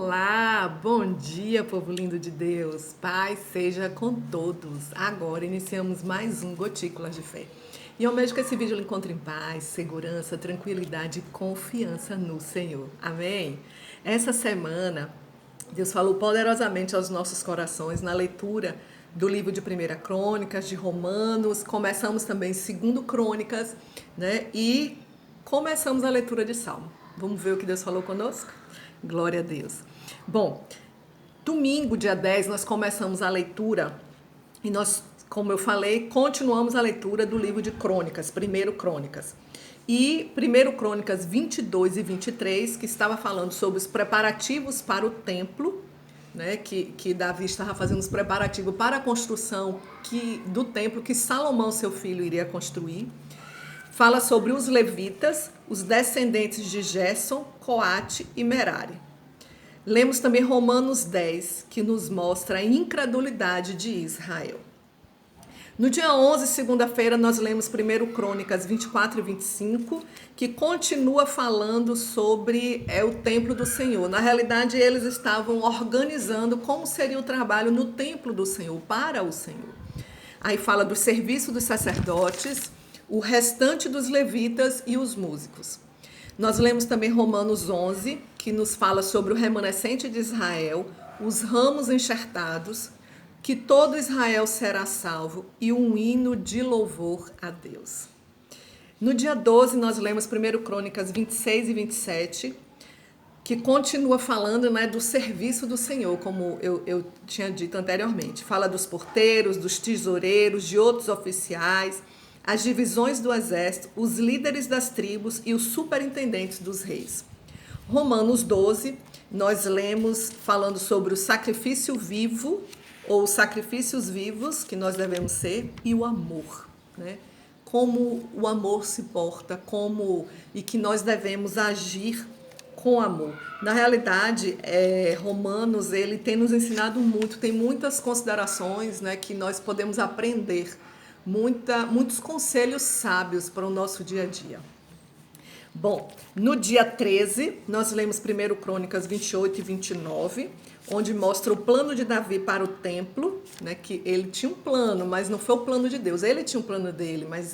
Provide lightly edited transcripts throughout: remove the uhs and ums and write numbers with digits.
Olá, bom dia, povo lindo de Deus. Paz seja com todos. Agora iniciamos mais um Gotículas de Fé. E eu mesmo que esse vídeo lhe encontre em paz, segurança, tranquilidade e confiança no Senhor. Amém? Essa semana, Deus falou poderosamente aos nossos corações na leitura do livro de 1 Crônicas, de Romanos. Começamos também 2 Crônicas, né? E começamos a leitura de Salmo. Vamos ver o que Deus falou conosco? Glória a Deus. Bom, domingo, dia 10, nós começamos a leitura e nós, como eu falei, continuamos a leitura do livro de Crônicas, 1 Crônicas. E 1 Crônicas 22 e 23, que estava falando sobre os preparativos para o templo, né, que Davi estava fazendo os preparativos para a construção do templo que Salomão, seu filho, iria construir. Fala sobre os levitas, os descendentes de Gerson, Coate e Merari. Lemos também Romanos 10, que nos mostra a incredulidade de Israel. No dia 11, segunda-feira, nós lemos 1 Crônicas 24 e 25, que continua falando sobre o templo do Senhor. Na realidade, eles estavam organizando como seria o trabalho no templo do Senhor, para o Senhor. Aí fala do serviço dos sacerdotes, o restante dos levitas e os músicos. Nós lemos também Romanos 11, que nos fala sobre o remanescente de Israel, os ramos enxertados, que todo Israel será salvo e um hino de louvor a Deus. No dia 12, nós lemos 1 Crônicas 26 e 27, que continua falando, né, do serviço do Senhor, como eu tinha dito anteriormente. Fala dos porteiros, dos tesoureiros, de outros oficiais, as divisões do exército, os líderes das tribos e os superintendentes dos reis. Romanos 12, nós lemos falando sobre o sacrifício vivo, ou os sacrifícios vivos que nós devemos ser, e o amor, né? Como o amor se porta, e que nós devemos agir com amor. Na realidade, Romanos, ele tem nos ensinado muito, tem muitas considerações, né, que nós podemos aprender, muitos conselhos sábios para o nosso dia a dia. Bom, no dia 13, nós lemos 1 Crônicas 28 e 29, onde mostra o plano de Davi para o templo, né, que ele tinha um plano, mas não foi o plano de Deus. Ele tinha um plano dele, mas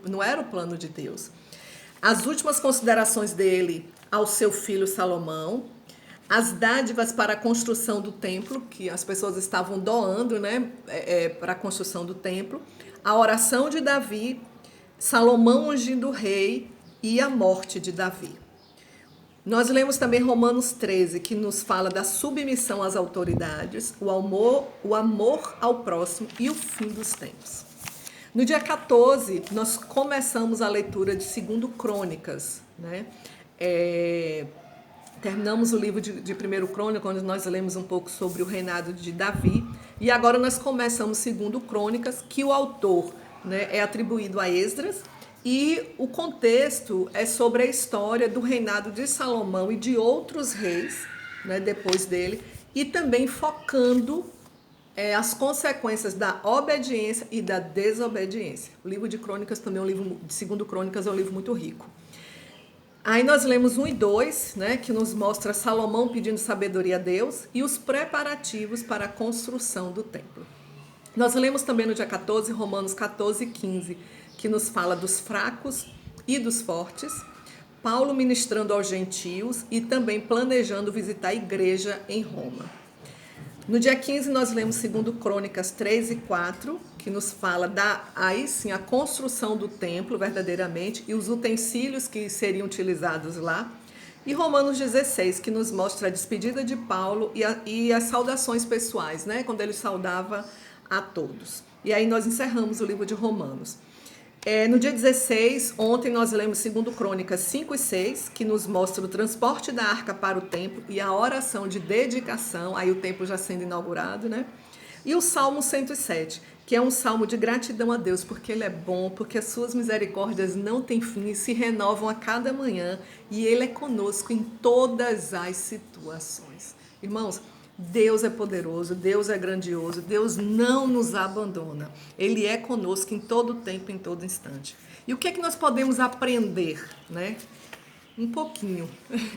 não era o plano de Deus. As últimas considerações dele ao seu filho Salomão, as dádivas para a construção do templo, que as pessoas estavam doando, né, para a construção do templo, a oração de Davi, Salomão ungindo o rei e a morte de Davi. Nós lemos também Romanos 13, que nos fala da submissão às autoridades, o amor ao próximo e o fim dos tempos. No dia 14, nós começamos a leitura de 2 Crônicas, né? Terminamos o livro de 1 Crônicas, onde nós lemos um pouco sobre o reinado de Davi. E agora nós começamos 2 Crônicas, que o autor, né, é atribuído a Esdras. E o contexto é sobre a história do reinado de Salomão e de outros reis, né, depois dele. E também focando as consequências da obediência e da desobediência. O livro de Crônicas também é um livro, de 2 Crônicas é um livro muito rico. Aí nós lemos 1 e 2, né, que nos mostra Salomão pedindo sabedoria a Deus e os preparativos para a construção do templo. Nós lemos também no dia 14, Romanos 14 e 15, que nos fala dos fracos e dos fortes, Paulo ministrando aos gentios e também planejando visitar a igreja em Roma. No dia 15, nós lemos 2 Crônicas 3 e 4, que nos fala aí sim, a construção do templo verdadeiramente e os utensílios que seriam utilizados lá. E Romanos 16, que nos mostra a despedida de Paulo e as saudações pessoais, né, quando ele saudava a todos. E aí nós encerramos o livro de Romanos. No dia 16, ontem nós lemos 2 Crônicas 5 e 6, que nos mostra o transporte da arca para o templo e a oração de dedicação, aí o templo já sendo inaugurado, né? E o Salmo 107, que é um salmo de gratidão a Deus, porque Ele é bom, porque as suas misericórdias não têm fim e se renovam a cada manhã, e Ele é conosco em todas as situações. Irmãos, Deus é poderoso, Deus é grandioso, Deus não nos abandona. Ele é conosco em todo tempo, em todo instante. E o que é que nós podemos aprender, né, um pouquinho,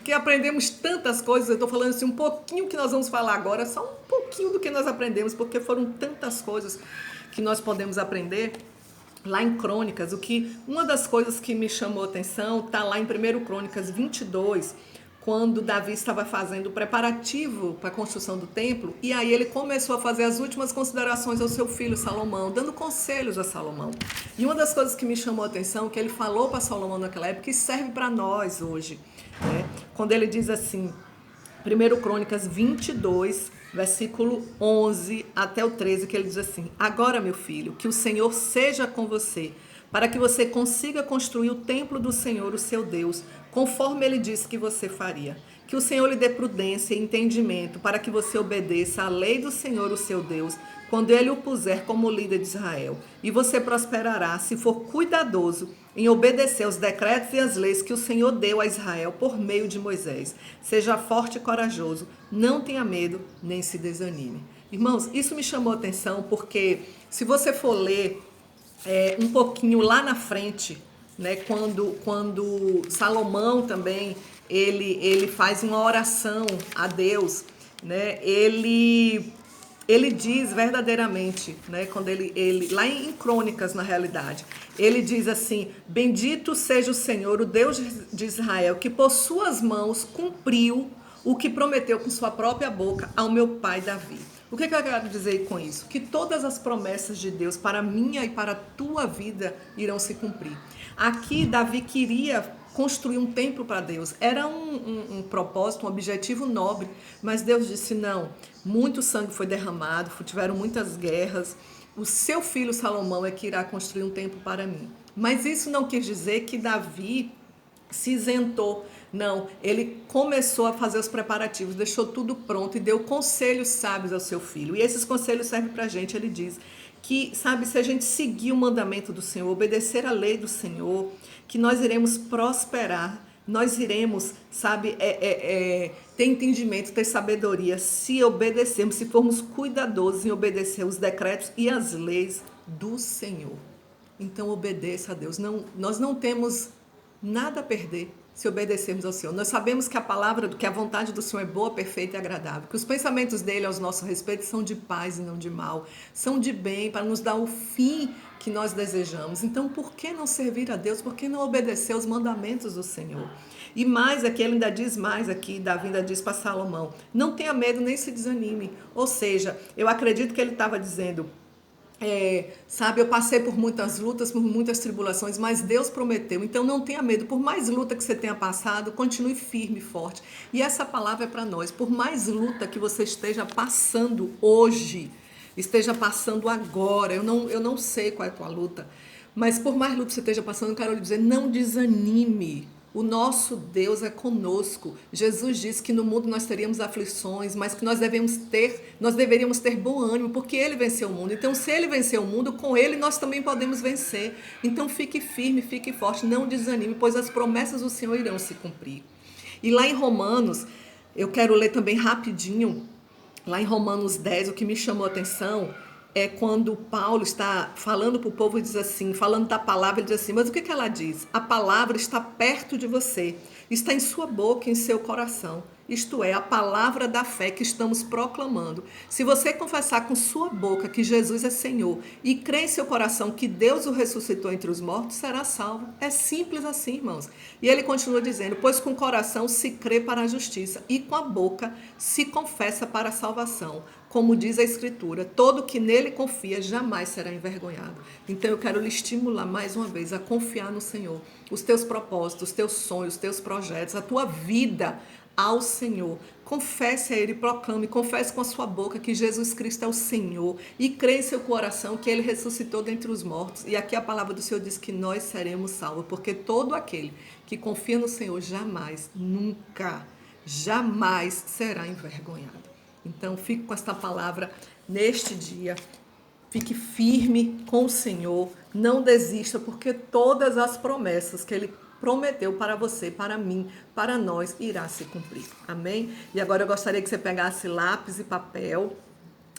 que aprendemos tantas coisas. Eu estou falando assim, um pouquinho que nós vamos falar agora, só um pouquinho do que nós aprendemos, porque foram tantas coisas que nós podemos aprender. Lá em Crônicas, uma das coisas que me chamou a atenção está lá em 1 Crônicas 22, quando Davi estava fazendo o preparativo para a construção do templo, e aí ele começou a fazer as últimas considerações ao seu filho Salomão, dando conselhos a Salomão. E uma das coisas que me chamou a atenção, que ele falou para Salomão naquela época, e serve para nós hoje, né? Quando ele diz assim, 1 Crônicas 22, versículo 11 até o 13, que ele diz assim: agora, meu filho, que o Senhor seja com você, para que você consiga construir o templo do Senhor, o seu Deus, conforme ele disse que você faria. Que o Senhor lhe dê prudência e entendimento, para que você obedeça à lei do Senhor, o seu Deus, quando ele o puser como líder de Israel. E você prosperará se for cuidadoso em obedecer aos decretos e às leis que o Senhor deu a Israel por meio de Moisés. Seja forte e corajoso, não tenha medo, nem se desanime. Irmãos, isso me chamou a atenção porque se você for ler um pouquinho lá na frente, né, quando Salomão também ele faz uma oração a Deus, né, ele diz verdadeiramente, né, quando ele lá em Crônicas, na realidade, ele diz assim: bendito seja o Senhor, o Deus de Israel, que por suas mãos cumpriu o que prometeu com sua própria boca ao meu pai Davi. O que eu quero dizer com isso? Que todas as promessas de Deus para a minha e para a tua vida irão se cumprir. Aqui Davi queria construir um templo para Deus. Era um propósito, um objetivo nobre, mas Deus disse não. Muito sangue foi derramado, tiveram muitas guerras. O seu filho Salomão é que irá construir um templo para mim. Mas isso não quer dizer que Davi se isentou. Não, ele começou a fazer os preparativos, deixou tudo pronto e deu conselhos sábios ao seu filho. E esses conselhos servem para a gente. Ele diz que, sabe, se a gente seguir o mandamento do Senhor, obedecer a lei do Senhor, que nós iremos prosperar, nós iremos, sabe, ter entendimento, ter sabedoria, se obedecermos, se formos cuidadosos em obedecer os decretos e as leis do Senhor. Então obedeça a Deus. Não, nós não temos nada a perder se obedecermos ao Senhor. Nós sabemos que que a vontade do Senhor é boa, perfeita e agradável, que os pensamentos dele aos nossos respeitos são de paz e não de mal, são de bem, para nos dar o fim que nós desejamos. Então, por que não servir a Deus? Por que não obedecer aos mandamentos do Senhor? E mais aqui, ele ainda diz mais aqui, Davi ainda diz para Salomão: não tenha medo nem se desanime. Ou seja, eu acredito que ele estava dizendo: sabe, eu passei por muitas lutas, por muitas tribulações, mas Deus prometeu, então não tenha medo. Por mais luta que você tenha passado, continue firme e forte. E essa palavra é para nós. Por mais luta que você esteja passando hoje, esteja passando agora, eu não sei qual é a tua luta, mas por mais luta que você esteja passando, eu quero lhe dizer: não desanime. O nosso Deus é conosco. Jesus disse que no mundo nós teríamos aflições, mas que nós deveríamos ter bom ânimo, porque ele venceu o mundo. Então, se ele venceu o mundo, com ele nós também podemos vencer. Então, fique firme, fique forte, não desanime, pois as promessas do Senhor irão se cumprir. E lá em Romanos, eu quero ler também rapidinho, lá em Romanos 10, o que me chamou a atenção é quando Paulo está falando para o povo e diz assim, falando da palavra, ele diz assim: mas o que ela diz? A palavra está perto de você, está em sua boca e em seu coração. Isto é, a palavra da fé que estamos proclamando. Se você confessar com sua boca que Jesus é Senhor e crer em seu coração que Deus o ressuscitou entre os mortos, será salvo. É simples assim, irmãos. E ele continua dizendo: pois com o coração se crê para a justiça e com a boca se confessa para a salvação. Como diz a Escritura, todo que nele confia jamais será envergonhado. Então eu quero lhe estimular mais uma vez a confiar no Senhor. Os teus propósitos, os teus sonhos, os teus projetos, a tua vida ao Senhor. Confesse a Ele, proclame, confesse com a sua boca que Jesus Cristo é o Senhor e crê em seu coração que Ele ressuscitou dentre os mortos. E aqui a palavra do Senhor diz que nós seremos salvos, porque todo aquele que confia no Senhor jamais, nunca, jamais será envergonhado. Então, fique com esta palavra neste dia. Fique firme com o Senhor. Não desista, porque todas as promessas que Ele prometeu para você, para mim, para nós, irá se cumprir. Amém? E agora eu gostaria que você pegasse lápis e papel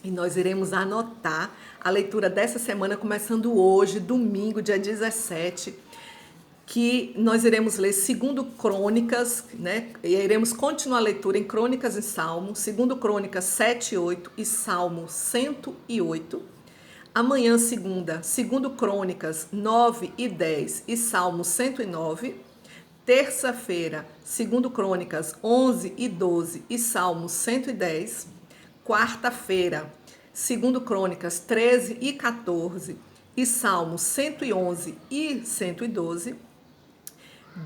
e nós iremos anotar a leitura dessa semana, começando hoje, domingo, dia 17, que nós iremos ler segundo Crônicas, né? E iremos continuar a leitura em Crônicas e Salmo, segundo Crônicas 7 e 8 e Salmo 108. Amanhã, segunda, segundo Crônicas 9 e 10 e Salmo 109. Terça-feira, segundo Crônicas 11 e 12 e Salmo 110. Quarta-feira, segundo Crônicas 13 e 14 e Salmo 111 e 112.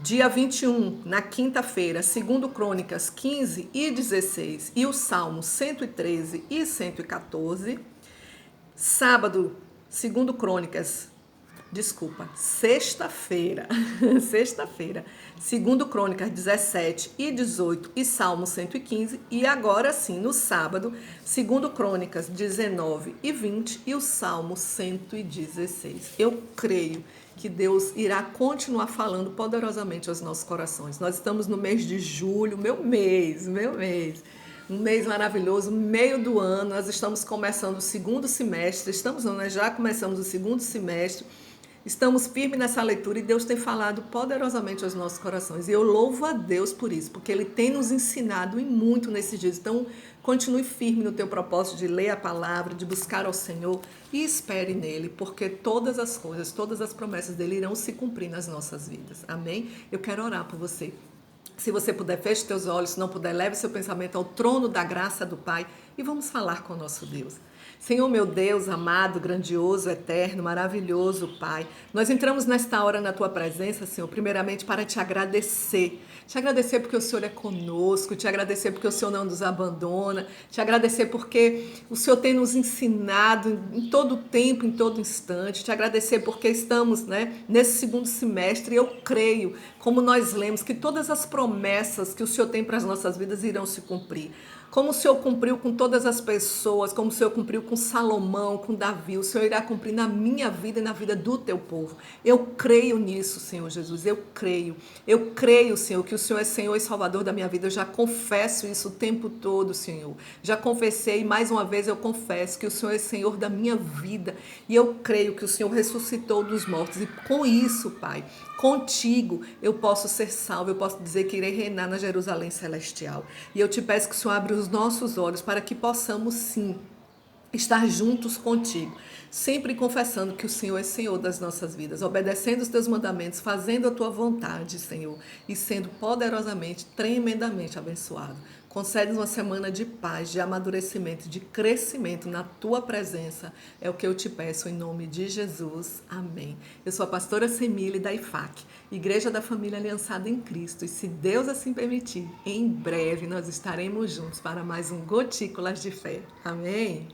Dia 21, na quinta-feira, segundo Crônicas 15 e 16 e o Salmo 113 e 114. Sábado, segundo Crônicas, sexta-feira, segundo Crônicas 17 e 18 e Salmo 115. E agora sim, no sábado, segundo Crônicas 19 e 20 e o Salmo 116. Eu creio que Deus irá continuar falando poderosamente aos nossos corações. Nós estamos no mês de julho, meu mês. Um mês maravilhoso, meio do ano, nós estamos começando o segundo semestre, nós já começamos o segundo semestre, estamos firmes nessa leitura e Deus tem falado poderosamente aos nossos corações. E eu louvo a Deus por isso, porque Ele tem nos ensinado e muito nesses dias. Então, continue firme no teu propósito de ler a palavra, de buscar ao Senhor e espere nele, porque todas as coisas, todas as promessas dele irão se cumprir nas nossas vidas. Amém? Eu quero orar por você. Se você puder, feche teus olhos. Se não puder, leve seu pensamento ao trono da graça do Pai e vamos falar com o nosso Deus. Senhor, meu Deus, amado, grandioso, eterno, maravilhoso, Pai, nós entramos nesta hora na Tua presença, Senhor, primeiramente para te agradecer. Te agradecer porque o Senhor é conosco, te agradecer porque o Senhor não nos abandona, te agradecer porque o Senhor tem nos ensinado em todo tempo, em todo instante, te agradecer porque estamos, nesse segundo semestre e eu creio, como nós lemos, que todas as promessas que o Senhor tem para as nossas vidas irão se cumprir. Como o Senhor cumpriu com todas as pessoas, como o Senhor cumpriu com Salomão, com Davi, o Senhor irá cumprir na minha vida e na vida do teu povo. Eu creio nisso, Senhor Jesus, eu creio. Eu creio, Senhor, que o Senhor é Senhor e Salvador da minha vida. Eu já confesso isso o tempo todo, Senhor. Já confessei, mais uma vez eu confesso que o Senhor é Senhor da minha vida. E eu creio que o Senhor ressuscitou dos mortos. E com isso, Pai, contigo eu posso ser salvo, eu posso dizer que irei reinar na Jerusalém celestial. E eu te peço que o Senhor abra os nossos olhos para que possamos sim estar juntos contigo, sempre confessando que o Senhor é Senhor das nossas vidas, obedecendo os teus mandamentos, fazendo a tua vontade, Senhor, e sendo poderosamente, tremendamente abençoado. Concede uma semana de paz, de amadurecimento, de crescimento na tua presença. É o que eu te peço em nome de Jesus. Amém. Eu sou a pastora Semília da IFAC, Igreja da Família Aliançada em Cristo. E se Deus assim permitir, em breve nós estaremos juntos para mais um Gotículas de Fé. Amém.